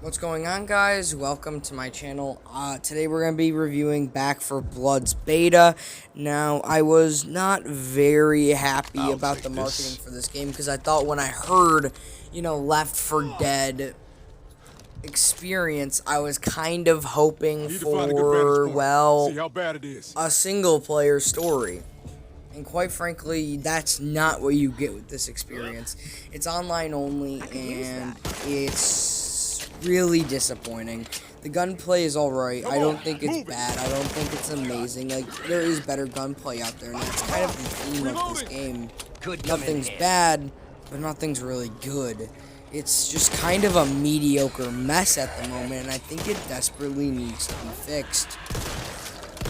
What's going on, guys? Welcome to my channel. Today we're going to be reviewing Back for Blood's beta. Now, I was not very happy about the marketing for this game because I thought when I heard, Left 4 Dead experience, I was kind of hoping for, well, a single-player story. And quite frankly, that's not what you get with this experience. It's online only, and it's really disappointing. The gunplay is alright. I don't think it's bad. I don't think it's amazing. Like, there is better gunplay out there, and that's kind of the theme of this game. Nothing's bad, but nothing's really good. It's just kind of a mediocre mess at the moment, and I think it desperately needs to be fixed.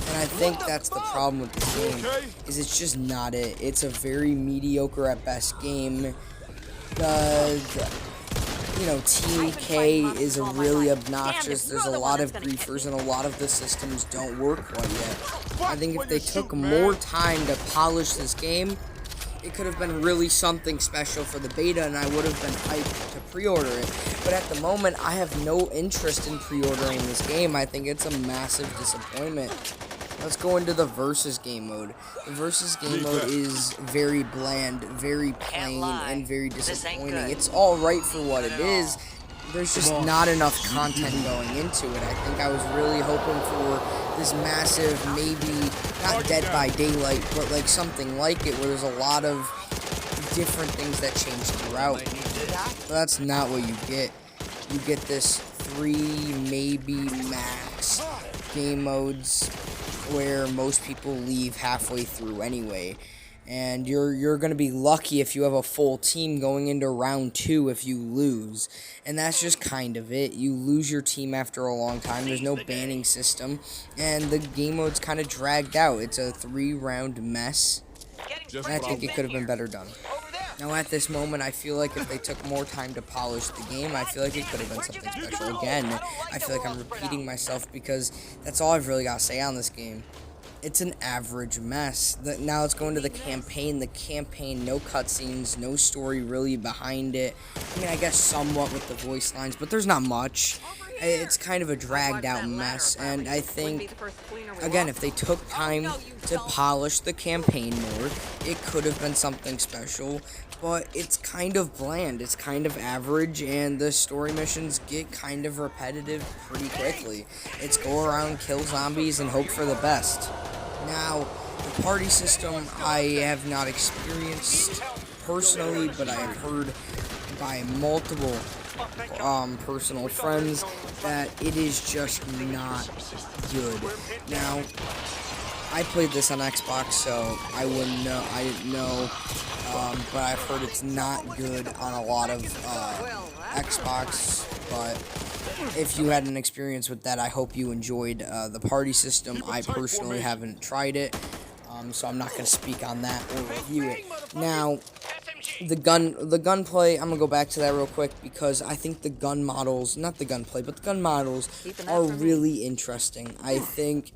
And I think that's the problem with this game, is it's just not it. It's a very mediocre at best game. TK is really obnoxious. There's a lot of griefers, and a lot of the systems don't work quite yet. I think if they took more time to polish this game, it could have been really something special for the beta, and I would have been hyped to pre-order it. But at the moment, I have no interest in pre-ordering this game. I think it's a massive disappointment. Let's go into the versus game mode. The versus game mode is very bland, very plain, and very disappointing. It's alright for what it is. There's just not enough content going into it. I think I was really hoping for this massive, maybe, not Dead by Daylight, but like something like it, where there's a lot of different things that change throughout. But that's not what you get. You get this 3, maybe max game modes where most people leave halfway through anyway, and you're gonna be lucky if you have a full team going into round 2 if you lose, and that's just kind of it. You lose your team after a long time. There's no banning system, and the game mode's kind of dragged out. It's a 3-round mess, and I think it could have been better done. Now, at this moment, I feel like if they took more time to polish the game, I feel like it could have been something special. Again, I feel like I'm repeating myself because that's all I've really got to say on this game. It's an average mess. Now let's go into the campaign. The campaign, no cutscenes, no story really behind it. I mean, I guess somewhat with the voice lines, but there's not much. It's kind of a dragged out mess, and I think, again, if they took time to polish the campaign more, it could have been something special, but it's kind of bland, it's kind of average, and the story missions get kind of repetitive pretty quickly. It's go around, kill zombies, and hope for the best. Now, the party system I have not experienced personally, but I have heard by multiple personal friends that it is just not good. Now, I played this on Xbox, so I wouldn't know. I didn't know, but I've heard it's not good on a lot of Xbox. But if you had an experience with that, I hope you enjoyed the party system. I personally haven't tried it, so I'm not going to speak on that or review it. Now, the gunplay, I'm gonna go back to that real quick because I think the gun models, not the gunplay, but the gun models are really interesting. I think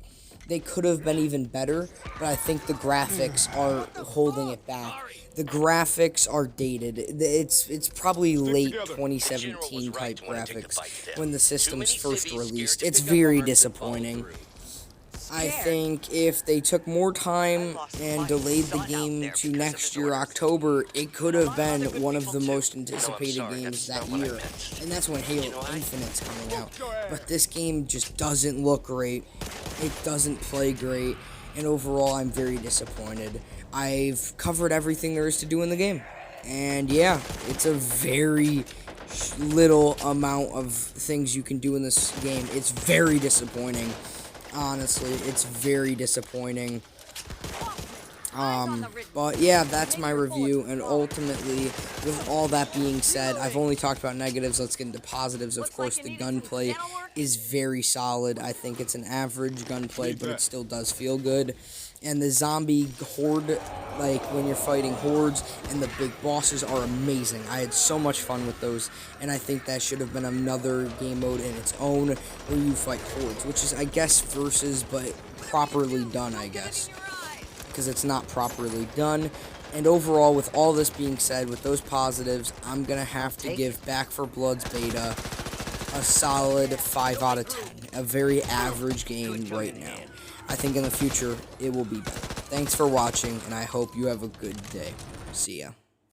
they could have been even better, but I think the graphics are holding it back. The graphics are dated. It's probably late 2017 type graphics when the system's first released. It's very disappointing. I think if they took more time and delayed the game to next year, October, it could have been one of the most anticipated games that year. And that's when Halo Infinite's coming out. But this game just doesn't look great. It doesn't play great. And overall, I'm very disappointed. I've covered everything there is to do in the game. And yeah, it's a very little amount of things you can do in this game. It's very disappointing. Honestly, it's very disappointing. But yeah, that's my review, and ultimately, with all that being said, I've only talked about negatives. Let's get into positives. Of course, the gunplay is very solid. I think it's an average gunplay, but it still does feel good. And the zombie horde, like when you're fighting hordes and the big bosses, are amazing. I had so much fun with those, and I think that should have been another game mode in its own where you fight hordes, which is, I guess, versus, but properly done, I guess, because it's not properly done. And overall, with all this being said, with those positives, I'm gonna have to give Back 4 Blood's beta a solid 5 out of 10. A very average game right now. I think in the future, it will be better. Thanks for watching, and I hope you have a good day. See ya.